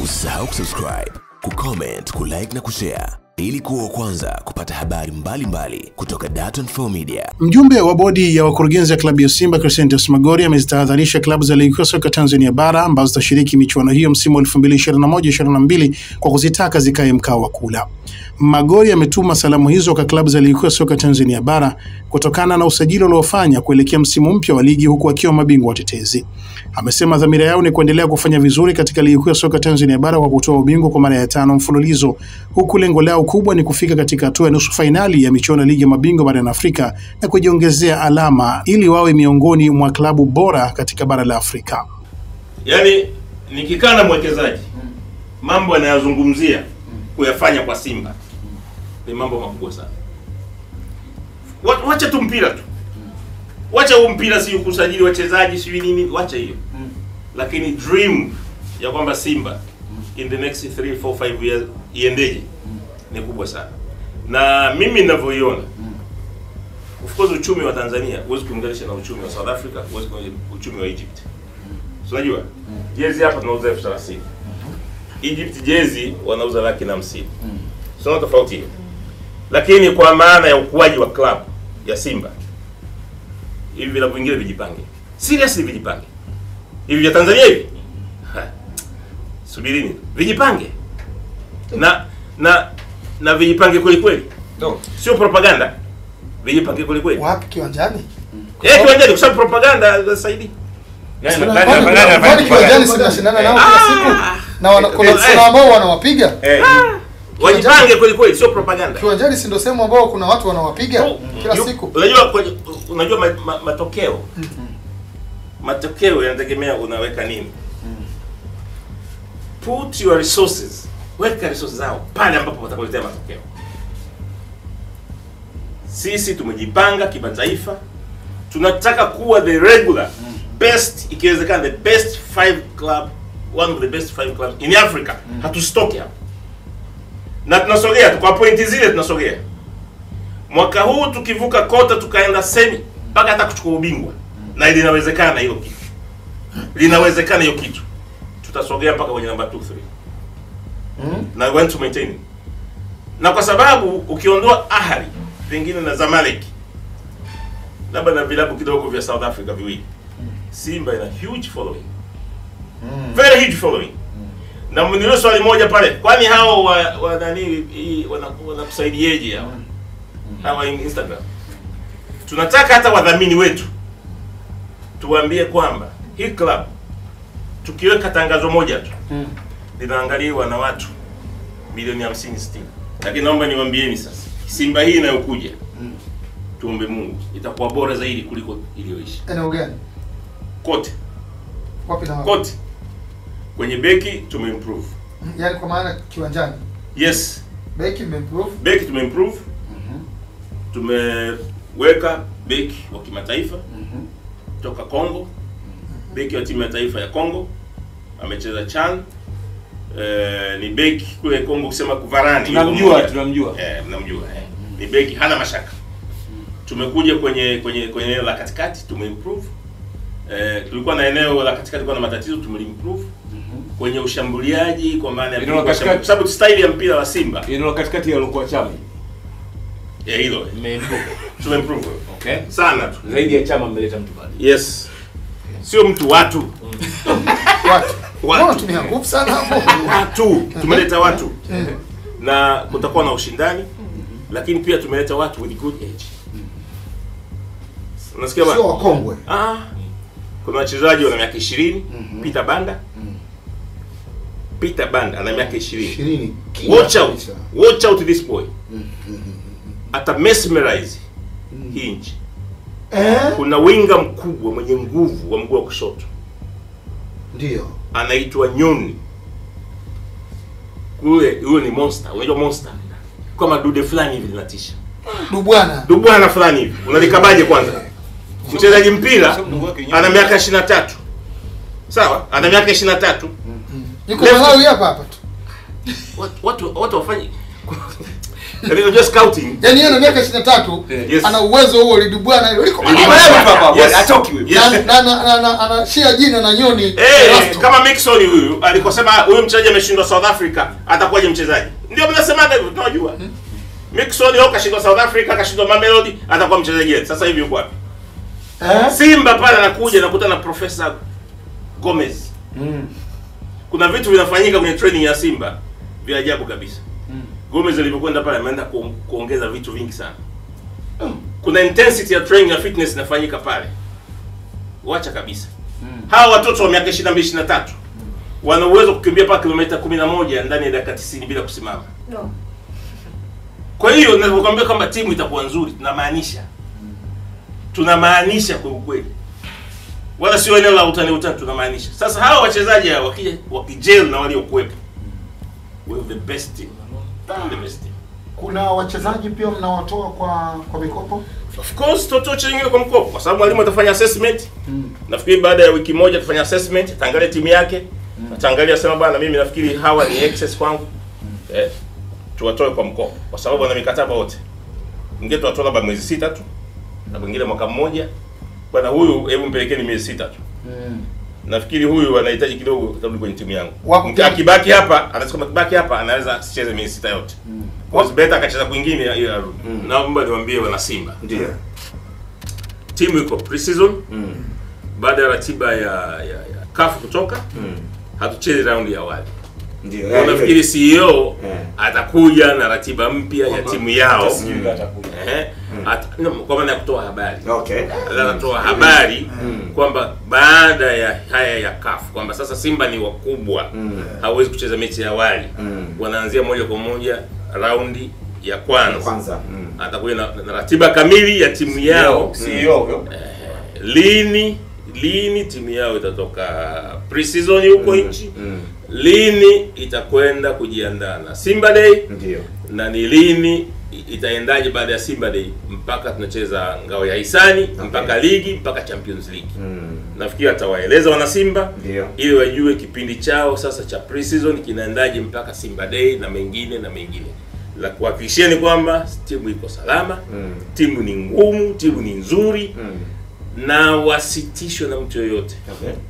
Usisahau kusubscribe, kucomment, kulike na kushare ili kuwa kwanza kupata habari mbalimbali kutoka Dar24 Media. Mjumbe wa bodi ya wakurugenzi ya klabu ya Simba Crescentius Magori amezitahadharisha klabu za ligi kuu soka Tanzania bara ambazo zitashiriki michuano hiyo msimu wa 2021-2022 kwa kuzitaka zikae mkao wa kula. Magori ametuma salamu hizo kwa klabu za ligi kuu soka Tanzania bara kutokana na usajili uliofanya kuelekea msimu mpya wa ligi huku akiwa mabingwa watetezi. Amesema dhamira yao ni kuendelea kufanya vizuri katika ligi kuu soka Tanzania bara kwa kutoa ubingwa kwa mara ya 5 mfululizo, huku lengo lao kubwa ni kufika katika hatua ya nusu fainali ya michuano ligi ya mabingwa barani Afrika na kujiongezea alama ili wawe miongoni mwa klabu bora katika bara la Afrika. Yaani nikikaa na mwekezaji mambo anayozungumzia kuyafanya kwa Simba ni mambo makubwa sana. Wacha tu mpira tu. Wacha huu mpira si kusajili wachezaji si nini, wacha hiyo. Lakini dream ya kwamba Simba in the next 3, 4, 5 years iendeje ni kubwa sana. Na mimi ninavyoiona, of course uchumi wa Tanzania huwezi kulinganisha na uchumi wa South Africa, huwezi kulinganisha uchumi wa Egypt. Unajua? Jezi hapa tunauza 30,000. Egypt jezi wanauza 150,000. Sio tofauti hiyo. Lakini kwa maana ya ukuaji wa club ya Simba, hivi vilabu vingine vijipange. Seriously vijipange. Hivi vya Tanzania hivi? Subirini, vijipange. Na vijipange kweli kweli. No. Sio propaganda. Vijipange kweli kweli. Wapi kiwanjani? Kiwanjani kwa sababu propaganda zaidi. Yaani kiwanjani sinashindana nao kila siku. Na kuna ambao wanawapiga. Wajipange kweli kweli, sio propaganda. Kiwanjani si ndio sehemu ambao kuna watu wanawapiga kila siku. Unajua matokeo. Matokeo yanategemea unaweka nini. Put your resources, weka resources zao pale ambapo watakuletea matokeo. Sisi tumejipanga kimataifa, tunataka kuwa the regular best, ikiwezekana the best 5 club, one of the best 5 clubs in Africa. Hatustoki hapo. Na tunasogea kwa pointi zile, tunasogea. Mwaka huu tukivuka kota tukaenda semi mpaka hata kuchukua ubingwa. Na linawezekana hilo kitu. Linawezekana hiyo kitu. Tutasogea mpaka kwenye namba 2, 3. Na we want to maintain. Na kwa sababu ukiondoa Ahly pengine na Zamalek, labda na vilabu kidogo vya South Africa viwili, Simba ina huge following. Very huge following. Na mnilo swali moja pale, kwani hao wa nani wanakusaidieje hao? Hawa Instagram. Tunataka hata wadhamini wetu tuambie kwamba hii club tukiweka tangazo moja tu linaangaliwa na watu milioni 50, 60. Lakini naomba niwaambieni sasa, Simba hii inayokuja tuombe Mungu itakuwa bora zaidi kuliko iliyoisha. Eneo gani? Kote. Wapi na wapi? Kote. Kwenye beki tumeimprove. Yaani kwa maana kiwanjani. Yes. Beki tumeimprove. Beki tumeimprove. Tumeweka beki wa kimataifa kutoka Kongo. Beki wa timu ya taifa ya Kongo amecheza CHAN. Ni beki kule Kongo kusema kuvarani. Tunamjua. Mnamjua. Ni beki hana mashaka. Tumekuja kwenye eneo la katikati tumeimprove. Tulikuwa na eneo la katikati kwa na matatizo tumeimprove. Kwenye ushambuliaji kwa maana ya kwa sababu style ya mpira wa Simba eneo la katikati yalikuwa Chama. Hilo Imeimprove. Tumeimprove. Okay. Sana tu. Zaidi ya Chama mmeleta mtu bali. Yes. Sio mtu, watu. Watu tumia nguvu sana hapo. Watu. Tumeleta watu. Na kutakuwa na ushindani, lakini pia tumeleta watu with good age. Unasikia bwana? Sio wakongwe. Kuna wachezaji wana miaka 20, Peter Banda ana miaka 20. Watch out this boy. Ata mesmerize hii nchi. Kuna winga mkubwa mwenye nguvu wa mguu wa kushoto. Ndio. Anaitwa Nyoni. Huyo ni monster. Unajua monster? Kama dude fulani hivi linatisha. Dubwana fulani hivi. Unalikabaje kwanza? Mchezaji mpira ana miaka 23. Sawa? Ana miaka 23. Yuko Malawi hapa tu. Watu wafanye Ndio just scouting. Yaani yeye ana miaka 23, ana uwezo huo lidubwana hilo. Liko atoki huyo. na ana share jina na Nyoni. Kama Mixon huyu alikosema huyu mchezaji ameshindwa South Africa, atakuwaje mchezaji? Ndio mnasemaga hivyo, tunajua. Mixon yao kashindwa South Africa, kashindwa Mamelodi, atakuwa mchezaji gani? Sasa hivi yuko wapi? Simba pale anakuja nakuta na Professor Gomez. Kuna vitu vinafanyika kwenye training ya Simba vya ajabu kabisa. Gomez alipokwenda pale ameenda kuongeza vitu vingi sana. Kuna intensity ya training na fitness inafanyika pale. Wacha kabisa. Hawa watoto wa miaka 22 23 wana uwezo kukimbia paka kilomita 11 ndani ya dakika 90 bila kusimama. No. Kwa hiyo ninapokuambia kwamba timu itakuwa nzuri, tunamaanisha kwa ukweli. Wala sio eneo la utani tunamaanisha. Sasa hawa wachezaji hawa wakijel na waliokuepo, we have the best team. The best team. Kuna wachezaji pia mnawatoa kwa mikopo? Of course tutoche wengine kwa mkopo kwa sababu mwalimu atafanya assessment. Nafikiri baada ya wiki moja atafanya assessment, ataangalia timu yake, ataangalia sema bwana mimi nafikiri hawa ni excess kwangu. Tuwatoe kwa mkopo kwa sababu wana mikataba wote. Mwingine tuwatoa labda mwezi 6 tu na mwingine mwaka mmoja. Bwana huyu hebu mpelekeni miezi 6 tu. Nafikiri huyu anahitaji kidogo kutarudi kwenye timu yangu. Akibaki hapa, anasema akibaki hapa anaweza asicheze miezi 6 yote. Kwa sababu beta akacheza kwingine hiyo arudi. Naomba niwaambie wana Simba. Ndio. Timu iko pre-season. Baada ya ratiba ya CAF kutoka, hatuchezi round ya awali. Ndio. Nafikiri CEO atakuja na ratiba mpya ya timu yao. Kwa maana ya kutoa habari. Okay. Anatoa habari kwamba baada ya haya ya CAF kwamba sasa Simba ni wakubwa, hawezi kucheza mechi ya awali. Wanaanzia moja kwa moja raundi ya kwanza. Atakuja na ratiba kamili ya timu yao. CEO lini timu yao itatoka pre-season huko nchi, lini itakwenda kujiandaa na Simba Day, ndio, na ni lini itaendaje baada ya Simba Day mpaka tunacheza ngao ya hisani, mpaka ligi, mpaka Champions League. Nafikiri atawaeleza wana Simba ili wajue kipindi chao sasa cha pre-season kinaendaje mpaka Simba Day na mengine. La kuhakikishia ni kwamba timu iko salama, timu ni ngumu, timu ni nzuri, na wasitishwe na mtu yoyote.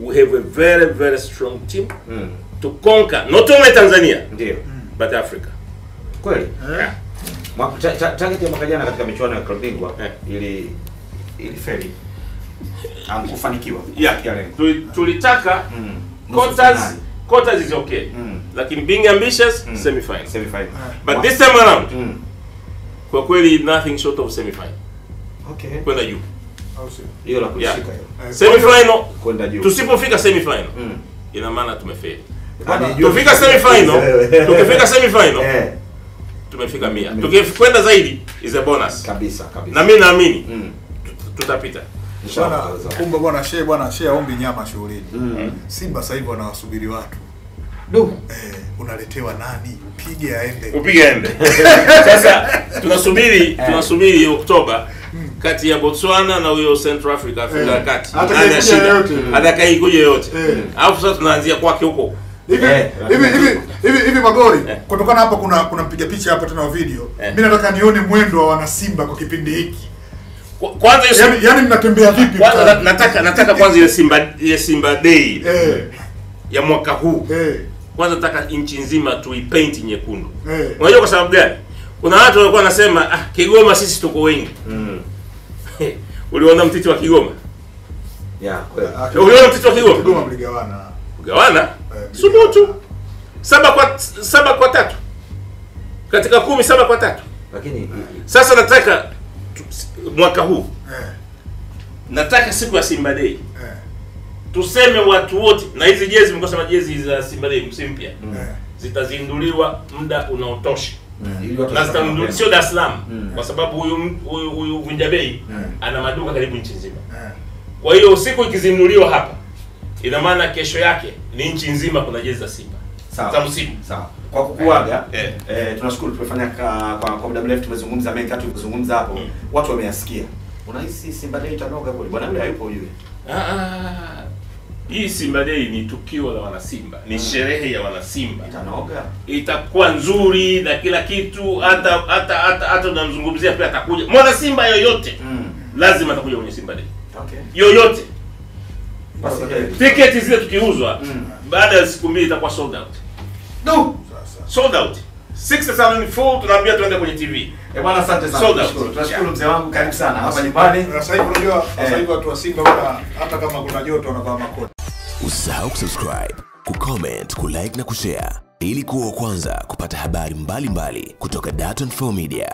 We have a very very strong team to conquer not only Tanzania but Africa. Kweli? Target ya mwaka jana katika michuano ya klabu bingwa ili kufanikiwa. Tulitaka quarters is okay. Lakini being ambitious, semi-final. But this time around, kwa kweli nothing short of semi-final. Okay. Kwenda juu. Hiyo la kushika hiyo. Semi-final kwenda juu. Tusipofika semi-final, ina maana tumefeli. Tukifika semi-final, tumefika 100. Tukikwenda zaidi is a bonus. Kabisa. Na mimi naamini tutapita. Kumbe bwana Shea ombi nyama shughulini. Simba sasa hivi wanawasubiri watu. Unaletewa nani? Upige aende. Sasa tunasubiri Oktoba kati ya Botswana na huyo Central Africa, Afrika ya Kati. Atakaye kuja yote. Alafu sasa tunaanzia kwake huko. Hivi Magori, kutokana hapa kuna mpiga picha hapa tuna video. Mimi nataka nione mwendo wa wana Simba kwa kipindi hiki. Kwanza yani mnatembea vipi? Nataka kwanza ile Simba Day ya mwaka huu. Kwanza nataka nchi nzima tuipaint nyekundu. Unajua kwa sababu gani? Kuna watu walikuwa wanasema Kigoma sisi tuko wengi. Uliona mtiti wa Kigoma? Kweli. Uliona mtiti wa Kigoma? Kigoma mligawana. Kugawana? Subutu. 7 kwa 3. Katika 10 7 kwa 3. Lakini sasa nataka mwaka huu nataka siku ya Simba Day tuseme watu wote, na hizi jezi mkosema jezi za Simba Day msimpya zitazinduliwa muda unaotosha. Na zitazinduliwa sio Dar es Salaam kwa sababu huyu Vunja Bei ana maduka karibu nchi nzima. Kwa hiyo usiku ikizinduliwa hapa ina maana kesho yake ni nchi nzima kuna jezi za Simba. Za msimu. Sawa. Kwa kukuaga tunashukuru tumefanya kwa muda mrefu, tumezungumza mengi kati tulizungumza hapo. Watu wameyasikia. Unahisi Simba Day itanoga kweli? Bwana yule hayupo yule. Hii Simba Day ni tukio la wanasimba, ni sherehe ya wanasimba. Itanoga. Itakuwa nzuri na kila kitu, hata tunamzungumzia pia atakuja. Mwana Simba yoyote lazima atakuja kwenye Simba Day. Okay. Yoyote. Basi Tiketi zile tukiuzwa baada ya siku 2 itakuwa sold out. No. Sold out. 60,000 full, tunaambia tuende kwenye TV. Bwana asante sana. Tunashukuru mzee wangu, karibu sana hapa nyumbani. Sasa hivi unajua, sasa hivi watu wa Simba hata kama kuna joto wanavaa makoti. Usisahau kusubscribe, kucomment, kulike na kushare ili kuwa wa kwanza kupata habari mbalimbali kutoka Dar24 Media.